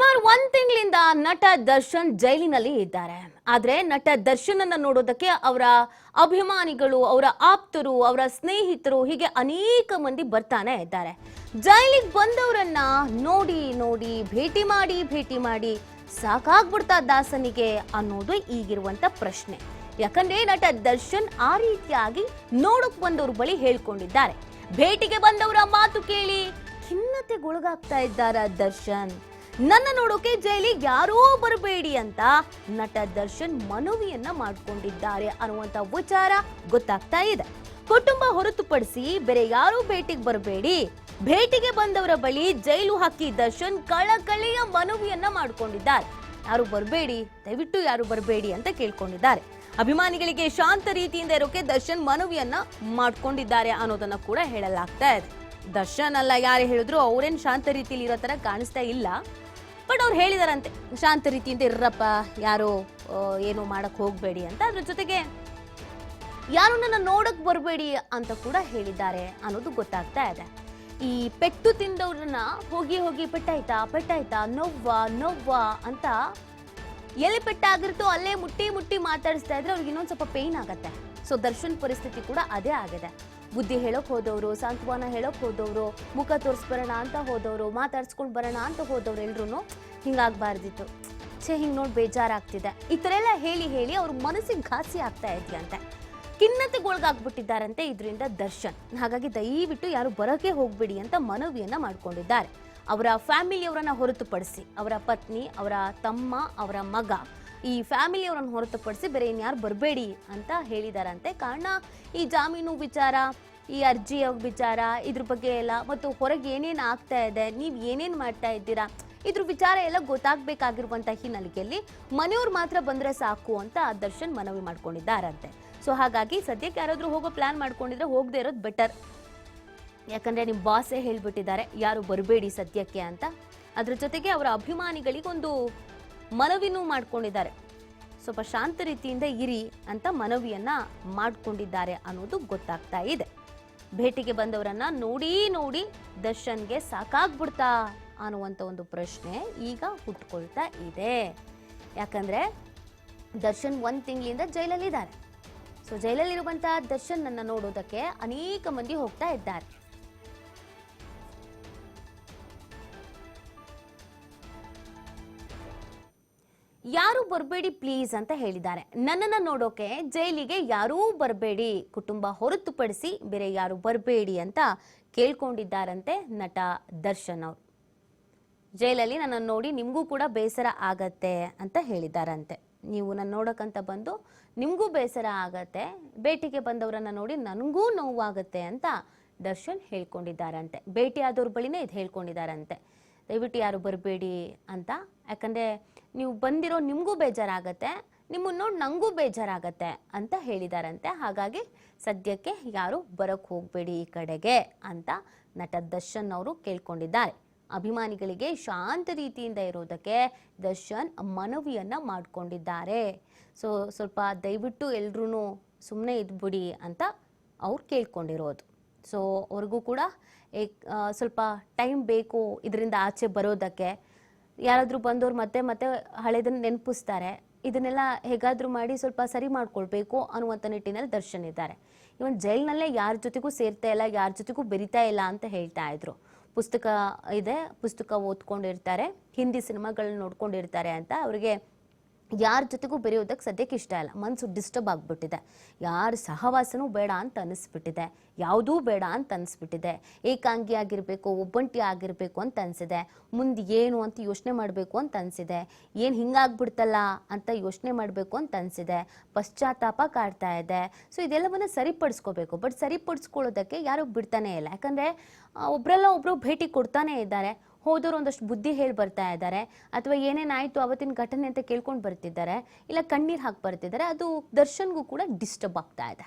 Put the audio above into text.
ಸುಮಾರು 1 ತಿಂಗಳಿಂದ ನಟ ದರ್ಶನ್ ಜೈಲಿನಲ್ಲಿ ಇದ್ದಾರೆ. ಆದ್ರೆ ನಟ ದರ್ಶನ್ ಅನ್ನ ನೋಡೋದಕ್ಕೆ ಅವರ ಅಭಿಮಾನಿಗಳು, ಅವರ ಆಪ್ತರು, ಅವರ ಸ್ನೇಹಿತರು ಹೀಗೆ ಅನೇಕ ಮಂದಿ ಬರ್ತಾನೆ ಇದ್ದಾರೆ. ಜೈಲಿಗೆ ಬಂದವರನ್ನ ನೋಡಿ ನೋಡಿ ಭೇಟಿ ಮಾಡಿ ಸಾಕಾಗ್ಬಿಡ್ತಾ ದಾಸನಿಗೆ ಅನ್ನೋದು ಈಗಿರುವಂತ ಪ್ರಶ್ನೆ. ಯಾಕಂದ್ರೆ ನಟ ದರ್ಶನ್ ಆ ರೀತಿಯಾಗಿ ನೋಡಕ್ ಬಂದವ್ರ ಬಳಿ ಹೇಳ್ಕೊಂಡಿದ್ದಾರೆ. ಭೇಟಿಗೆ ಬಂದವರ ಮಾತು ಕೇಳಿ ಖಿನ್ನತೆಗೊಳಗಾಗ್ತಾ ಇದ್ದಾರ ದರ್ಶನ್. ನನ್ನ ನೋಡೋಕೆ ಜೈಲಿಗೆ ಯಾರೂ ಬರಬೇಡಿ ಅಂತ ನಟ ದರ್ಶನ್ ಮನವಿಯನ್ನ ಮಾಡ್ಕೊಂಡಿದ್ದಾರೆ ಅನ್ನುವಂತ ವಿಚಾರ ಗೊತ್ತಾಗ್ತಾ ಇದೆ. ಕುಟುಂಬ ಹೊರತುಪಡಿಸಿ ಬೇರೆ ಯಾರೂ ಭೇಟಿಗೆ ಬರಬೇಡಿ, ಭೇಟಿಗೆ ಬಂದವರ ಬಳಿ ಜೈಲು ಹಾಕಿ ದರ್ಶನ್ ಕಳಕಳಿಯ ಮನವಿಯನ್ನ ಮಾಡ್ಕೊಂಡಿದ್ದಾರೆ. ಯಾರು ಬರಬೇಡಿ, ದಯವಿಟ್ಟು ಯಾರು ಬರಬೇಡಿ ಅಂತ ಕೇಳ್ಕೊಂಡಿದ್ದಾರೆ. ಅಭಿಮಾನಿಗಳಿಗೆ ಶಾಂತ ರೀತಿಯಿಂದ ಇರೋಕೆ ದರ್ಶನ್ ಮನವಿಯನ್ನ ಮಾಡ್ಕೊಂಡಿದ್ದಾರೆ ಅನ್ನೋದನ್ನ ಕೂಡ ಹೇಳಲಾಗ್ತಾ ಇದೆ. ದರ್ಶನ್ ಅಲ್ಲ ಯಾರು ಹೇಳಿದ್ರು ಅವ್ರೇನ್ ಶಾಂತ ರೀತಿಯಲ್ಲಿ ಇರೋ ತರ ಕಾಣಿಸ್ತಾ ಇಲ್ಲ. ಬಟ್ ಅವ್ರು ಹೇಳಿದಾರಂತೆ ಶಾಂತ ರೀತಿಯಿಂದ ಇರ್ರಪ್ಪ, ಯಾರು ಏನು ಮಾಡಕ್ ಹೋಗ್ಬೇಡಿ ಅಂತ. ಅದ್ರ ಜೊತೆಗೆ ಯಾರು ನನ್ನ ನೋಡಕ್ ಬರಬೇಡಿ ಅಂತ ಕೂಡ ಹೇಳಿದ್ದಾರೆ ಅನ್ನೋದು ಗೊತ್ತಾಗ್ತಾ ಇದೆ. ಈ ಪೆಟ್ಟು ತಿಂದವ್ರನ್ನ ಹೋಗಿ ಪೆಟ್ಟಾಯ್ತಾ ನೋವ್ವ ಅಂತ ಎಲ್ಲಿ ಪೆಟ್ಟಾಗಿರ್ತೋ ಅಲ್ಲೇ ಮುಟ್ಟಿ ಮಾತಾಡಿಸ್ತಾ ಇದ್ರೆ ಅವ್ರಿಗೆ ಇನ್ನೊಂದ್ ಸ್ವಲ್ಪ ಪೇನ್ ಆಗತ್ತೆ. ಸೊ ದರ್ಶನ್ ಪರಿಸ್ಥಿತಿ ಕೂಡ ಅದೇ ಆಗಿದೆ. ಬುದ್ಧಿ ಹೇಳೋಕ್ ಹೋದವರು, ಸಾಂತ್ವನ ಹೇಳೋಕ್ ಹೋದವರು, ಮುಖ ತೋರಿಸ್ಬರೋಣ ಅಂತ ಹೋದವರು, ಮಾತಾಡ್ಸ್ಕೊಂಡ್ ಬರೋಣ ಅಂತ ಹೋದವ್ರು ಎಲ್ರು ಹಿಂಗಾಗ್ಬಾರ್ದಿತ್ತು, ಹಿಂಗ್ ನೋಡಿ ಬೇಜಾರಾಗ್ತಿದೆ, ಈ ತರ ಎಲ್ಲ ಹೇಳಿ ಅವ್ರ ಮನಸ್ಸಿಗೆ ಘಾಸಿ ಆಗ್ತಾ ಇದೆಯಂತೆ. ಖಿನ್ನತೆಗೊಳಗಾಗ್ಬಿಟ್ಟಿದ್ದಾರಂತೆ ಇದರಿಂದ ದರ್ಶನ್. ಹಾಗಾಗಿ ದಯವಿಟ್ಟು ಯಾರು ಬರೋಕೆ ಹೋಗ್ಬೇಡಿ ಅಂತ ಮನವಿಯನ್ನ ಮಾಡ್ಕೊಂಡಿದ್ದಾರೆ. ಅವರ ಫ್ಯಾಮಿಲಿಯವರನ್ನ ಹೊರತುಪಡಿಸಿ, ಅವರ ಪತ್ನಿ, ಅವರ ತಮ್ಮ, ಅವರ ಮಗ, ಈ ಫ್ಯಾಮಿಲಿಯವರನ್ನು ಹೊರತುಪಡಿಸಿ ಬೇರೆ ಇನ್ಯಾರು ಬರಬೇಡಿ ಅಂತ ಹೇಳಿದಾರಂತೆ. ಕಾರಣ ಈ ಜಾಮೀನು ವಿಚಾರ, ಈ ಅರ್ಜಿಯ ವಿಚಾರ, ಇದ್ರ ಬಗ್ಗೆ ಎಲ್ಲ, ಮತ್ತು ಹೊರಗೆ ಏನೇನು ಆಗ್ತಾ ಇದೆ, ನೀವು ಏನೇನು ಮಾಡ್ತಾ ಇದ್ದೀರಾ, ಇದ್ರ ವಿಚಾರ ಎಲ್ಲ ಗೊತ್ತಾಗಬೇಕಾಗಿರುವಂತ ಹಿನ್ನೆಲೆಯಲ್ಲಿ ಮನೆಯವ್ರು ಮಾತ್ರ ಬಂದ್ರೆ ಸಾಕು ಅಂತ ದರ್ಶನ್ ಮನವಿ ಮಾಡ್ಕೊಂಡಿದ್ದಾರಂತೆ. ಸೊ ಹಾಗಾಗಿ ಸದ್ಯಕ್ಕೆ ಯಾರಾದ್ರೂ ಹೋಗೋ ಪ್ಲಾನ್ ಮಾಡ್ಕೊಂಡಿದ್ರೆ ಹೋಗದೆ ಇರೋದು ಬೆಟರ್. ಯಾಕಂದ್ರೆ ನಿಮ್ಮ ಬಾಸೇ ಹೇಳ್ಬಿಟ್ಟಿದ್ದಾರೆ ಯಾರು ಬರಬೇಡಿ ಸದ್ಯಕ್ಕೆ ಅಂತ. ಅದ್ರ ಜೊತೆಗೆ ಅವರ ಅಭಿಮಾನಿಗಳಿಗೊಂದು ಮನವಿನೂ ಮಾಡ್ಕೊಂಡಿದ್ದಾರೆ, ಸ್ವಲ್ಪ ಶಾಂತ ರೀತಿಯಿಂದ ಇರಿ ಅಂತ ಮನವಿಯನ್ನ ಮಾಡ್ಕೊಂಡಿದ್ದಾರೆ ಅನ್ನೋದು ಗೊತ್ತಾಗ್ತಾ ಇದೆ. ಭೇಟಿಗೆ ಬಂದವರನ್ನ ನೋಡಿ ದರ್ಶನ್ಗೆ ಸಾಕಾಗ್ಬಿಡ್ತಾ ಅನ್ನುವಂಥ ಒಂದು ಪ್ರಶ್ನೆ ಈಗ ಹುಟ್ಕೊಳ್ತಾ ಇದೆ. ಯಾಕಂದ್ರೆ ದರ್ಶನ್ 1 ತಿಂಗಳಿಂದ ಜೈಲಲ್ಲಿದ್ದಾರೆ. ಸೊ ಜೈಲಲ್ಲಿರುವಂತಹ ದರ್ಶನ್ ನನ್ನ ನೋಡೋದಕ್ಕೆ ಅನೇಕ ಮಂದಿ ಹೋಗ್ತಾ ಇದ್ದಾರೆ. ಯಾರು ಬರಬೇಡಿ ಪ್ಲೀಸ್ ಅಂತ ಹೇಳಿದ್ದಾರೆ. ನನ್ನನ್ನ ನೋಡೋಕೆ ಜೈಲಿಗೆ ಯಾರೂ ಬರಬೇಡಿ, ಕುಟುಂಬ ಹೊರತುಪಡಿಸಿ ಬೇರೆ ಯಾರು ಬರಬೇಡಿ ಅಂತ ಕೇಳ್ಕೊಂಡಿದ್ದಾರಂತೆ ನಟ ದರ್ಶನ್ ಅವರು. ಜೈಲಲ್ಲಿ ನನ್ನನ್ನು ನೋಡಿ ನಿಮಗೂ ಕೂಡ ಬೇಸರ ಆಗತ್ತೆ ಅಂತ ಹೇಳಿದ್ದಾರಂತೆ. ನೀವು ನನ್ನ ನೋಡೋಕ್ಕಂತ ಬಂದು ನಿಮಗೂ ಬೇಸರ ಆಗತ್ತೆ, ಭೇಟಿಗೆ ಬಂದವರನ್ನ ನೋಡಿ ನನಗೂ ನೋವಾಗತ್ತೆ ಅಂತ ದರ್ಶನ್ ಹೇಳ್ಕೊಂಡಿದ್ದಾರಂತೆ. ಭೇಟಿ ಆದವ್ರ ಬಳಿನೇ ಇದು ಹೇಳ್ಕೊಂಡಿದ್ದಾರಂತೆ, ದಯವಿಟ್ಟು ಯಾರು ಬರಬೇಡಿ ಅಂತ. ಯಾಕಂದರೆ ನೀವು ಬಂದಿರೋ ನಿಮಗೂ ಬೇಜಾರಾಗತ್ತೆ, ನಿಮ್ಮನ್ನು ನೋಡಿ ನನಗೂ ಬೇಜಾರಾಗತ್ತೆ ಅಂತ ಹೇಳಿದಾರಂತೆ. ಹಾಗಾಗಿ ಸದ್ಯಕ್ಕೆ ಯಾರು ಬರೋಕ್ಕೆ ಹೋಗಬೇಡಿ ಈ ಕಡೆಗೆ ಅಂತ ನಟ ದರ್ಶನ್ ಅವರು ಕೇಳ್ಕೊಂಡಿದ್ದಾರೆ. ಅಭಿಮಾನಿಗಳಿಗೆ ಶಾಂತ ರೀತಿಯಿಂದ ಇರೋದಕ್ಕೆ ದರ್ಶನ್ ಮನವಿಯನ್ನ ಮಾಡ್ಕೊಂಡಿದ್ದಾರೆ. ಸೊ ಸ್ವಲ್ಪ ದಯವಿಟ್ಟು ಎಲ್ರೂ ಸುಮ್ಮನೆ ಇದ್ಬಿಡಿ ಅಂತ ಅವ್ರು ಕೇಳ್ಕೊಂಡಿರೋದು. ಸೊ ಅವ್ರಿಗೂ ಕೂಡ ಸ್ವಲ್ಪ ಟೈಮ್ ಬೇಕು ಇದರಿಂದ ಆಚೆ ಬರೋದಕ್ಕೆ. ಯಾರಾದರೂ ಬಂದವ್ರು ಮತ್ತೆ ಹಳೆದನ್ನು ನೆನಪಿಸ್ತಾರೆ, ಇದನ್ನೆಲ್ಲ ಹೇಗಾದರೂ ಮಾಡಿ ಸ್ವಲ್ಪ ಸರಿ ಮಾಡ್ಕೊಳ್ಬೇಕು ಅನ್ನುವಂಥ ನಿಟ್ಟಿನಲ್ಲಿ ದರ್ಶನ್ ಇದ್ದಾರೆ. ಇವನ್ ಜೈಲ್ನಲ್ಲೇ ಯಾರ ಜೊತೆಗೂ ಸೇರ್ತಾ ಇಲ್ಲ, ಯಾರ ಜೊತೆಗೂ ಬೆರಿತಾ ಇಲ್ಲ ಅಂತ ಹೇಳ್ತಾ ಇದ್ರು. ಪುಸ್ತಕ ಇದೆ, ಪುಸ್ತಕ ಓದ್ಕೊಂಡಿರ್ತಾರೆ, ಹಿಂದಿ ಸಿನಿಮಾಗಳನ್ನ ನೋಡ್ಕೊಂಡಿರ್ತಾರೆ ಅಂತ ಅವರಿಗೆ ಯಾರ ಜೊತೆಗೂ ಬೆರೆಯೋದಕ್ಕೆ ಸದ್ಯಕ್ಕೆ ಇಷ್ಟ ಇಲ್ಲ. ಮನಸ್ಸು ಡಿಸ್ಟರ್ಬ್ ಆಗಿಬಿಟ್ಟಿದೆ, ಯಾರ ಸಹವಾಸನೂ ಬೇಡ ಅಂತ ಅನಿಸ್ಬಿಟ್ಟಿದೆ, ಯಾವುದೂ ಬೇಡ ಅಂತ ಅನಿಸ್ಬಿಟ್ಟಿದೆ. ಏಕಾಂಗಿ ಆಗಿರಬೇಕು, ಒಬ್ಬಂಟಿ ಆಗಿರಬೇಕು ಅಂತ ಅನಿಸಿದೆ. ಮುಂದೆ ಏನು ಅಂತ ಯೋಚನೆ ಮಾಡಬೇಕು ಅಂತ ಅನಿಸಿದೆ. ಏನು ಹಿಂಗಾಗ್ಬಿಡ್ತಲ್ಲ ಅಂತ ಯೋಚನೆ ಮಾಡಬೇಕು ಅಂತ ಅನಿಸಿದೆ. ಪಶ್ಚಾತ್ತಾಪ ಕಾಡ್ತಾ ಇದೆ. ಸೊ ಇದೆಲ್ಲವನ್ನ ಸರಿಪಡಿಸ್ಕೋಬೇಕು. ಬಟ್ ಸರಿಪಡಿಸ್ಕೊಳ್ಳೋದಕ್ಕೆ ಯಾರು ಬಿಡ್ತಾನೆ ಇಲ್ಲ. ಯಾಕಂದರೆ ಒಬ್ಬರೆಲ್ಲ ಒಬ್ಬರು ಭೇಟಿ ಕೊಡ್ತಾನೆ ಇದ್ದಾರೆ. ಹೋದವರು ಒಂದಷ್ಟು ಬುದ್ಧಿ ಹೇಳಿ ಬರ್ತಾ ಇದ್ದಾರೆ, ಅಥವಾ ಏನೇನಾಯಿತು ಅವತ್ತಿನ ಘಟನೆ ಅಂತ ಕೇಳ್ಕೊಂಡು ಬರ್ತಿದ್ದಾರೆ, ಇಲ್ಲ ಕಣ್ಣೀರು ಹಾಕಿ ಬರ್ತಿದ್ದಾರೆ. ಅದು ದರ್ಶನ್ಗೂ ಕೂಡ ಡಿಸ್ಟರ್ಬ್ ಆಗ್ತಾ ಇದೆ.